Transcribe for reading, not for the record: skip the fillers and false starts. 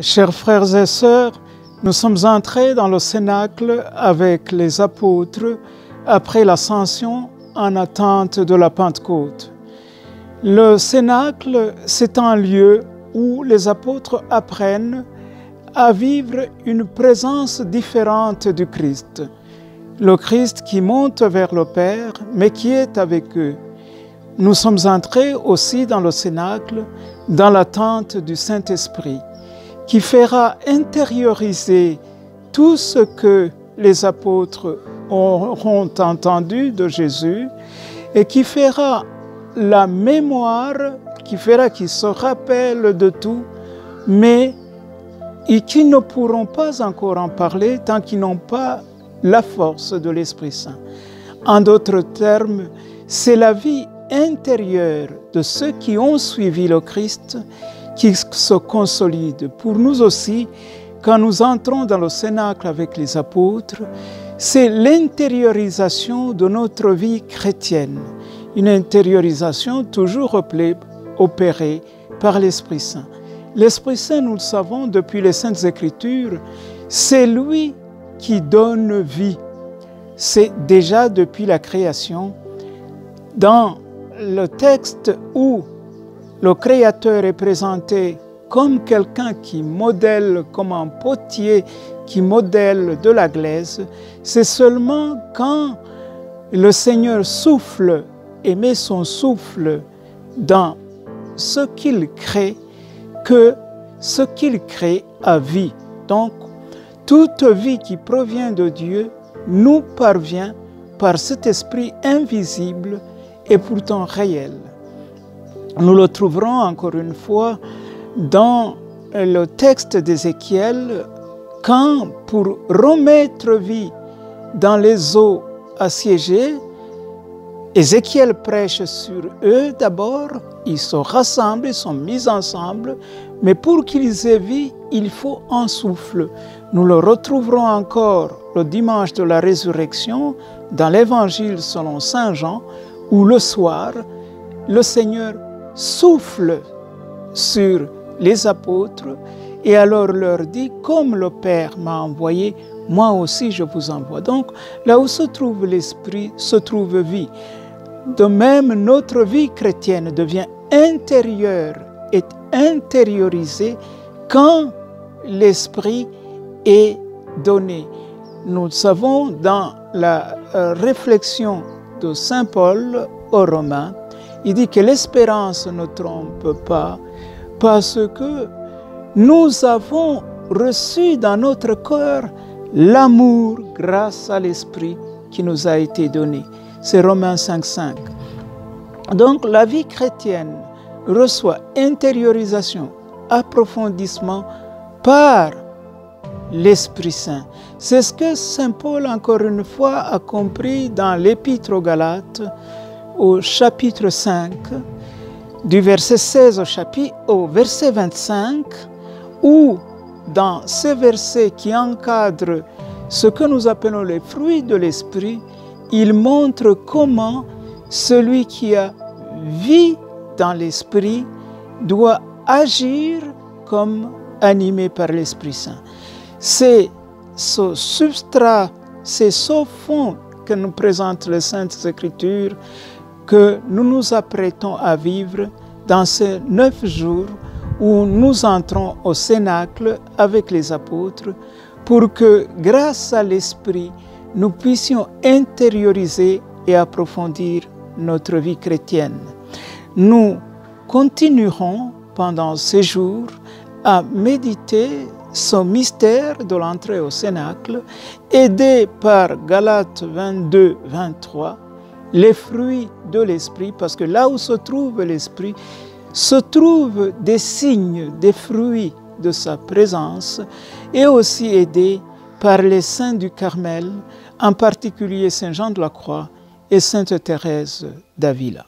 Chers frères et sœurs, nous sommes entrés dans le Cénacle avec les apôtres après l'Ascension en attente de la Pentecôte. Le Cénacle, c'est un lieu où les apôtres apprennent à vivre une présence différente du Christ. Le Christ qui monte vers le Père, mais qui est avec eux. Nous sommes entrés aussi dans le Cénacle, dans l'attente du Saint-Esprit, qui fera intérioriser tout ce que les apôtres auront entendu de Jésus et qui fera la mémoire, qui fera qu'ils se rappellent de tout, mais qui ne pourront pas encore en parler tant qu'ils n'ont pas la force de l'Esprit Saint. En d'autres termes, c'est la vie intérieure de ceux qui ont suivi le Christ qui se consolide. Pour nous aussi, quand nous entrons dans le Cénacle avec les apôtres, c'est l'intériorisation de notre vie chrétienne. Une intériorisation toujours opérée par l'Esprit Saint. L'Esprit Saint, nous le savons depuis les Saintes Écritures, c'est lui qui donne vie. C'est déjà depuis la création. Dans le texte où le Créateur est présenté comme quelqu'un qui modèle, comme un potier qui modèle de la glaise, c'est seulement quand le Seigneur souffle et met son souffle dans ce qu'il crée, que ce qu'il crée a vie. Donc, toute vie qui provient de Dieu nous parvient par cet esprit invisible et pourtant réel. Nous le trouverons encore une fois dans le texte d'Ézéchiel, quand pour remettre vie dans les eaux assiégées, Ézéchiel prêche sur eux d'abord, ils se rassemblent, ils sont mis ensemble, mais pour qu'ils aient vie, il faut un souffle. Nous le retrouverons encore le dimanche de la résurrection dans l'Évangile selon Saint Jean, où le soir, le Seigneur souffle sur les apôtres et alors leur dit, comme le Père m'a envoyé, moi aussi je vous envoie. Donc là où se trouve l'Esprit, se trouve vie. De même, notre vie chrétienne devient intérieure et intériorisée quand l'Esprit est donné. Nous le savons dans la réflexion de Saint Paul aux Romains, il dit que l'espérance ne trompe pas parce que nous avons reçu dans notre cœur l'amour grâce à l'Esprit qui nous a été donné. C'est Romains 5,5. Donc la vie chrétienne reçoit intériorisation, approfondissement par l'Esprit Saint. C'est ce que Saint Paul, encore une fois, a compris dans l'Épître aux Galates, au chapitre 5, du verset 16 au verset 25, où dans ces versets qui encadrent ce que nous appelons les fruits de l'Esprit, il montre comment celui qui a vie dans l'Esprit doit agir comme animé par l'Esprit Saint. C'est ce substrat, c'est ce fond que nous présentent les Saintes Écritures que nous nous apprêtons à vivre dans ces 9 jours où nous entrons au Cénacle avec les apôtres pour que, grâce à l'Esprit, nous puissions intérioriser et approfondir notre vie chrétienne. Nous continuerons pendant ces jours à méditer ce mystère de l'entrée au Cénacle, aidé par Galates 22, 23, les fruits de l'Esprit, parce que là où se trouve l'Esprit, se trouvent des signes, des fruits de sa présence, et aussi aidé par les saints du Carmel, en particulier Saint Jean de la Croix et Sainte Thérèse d'Avila.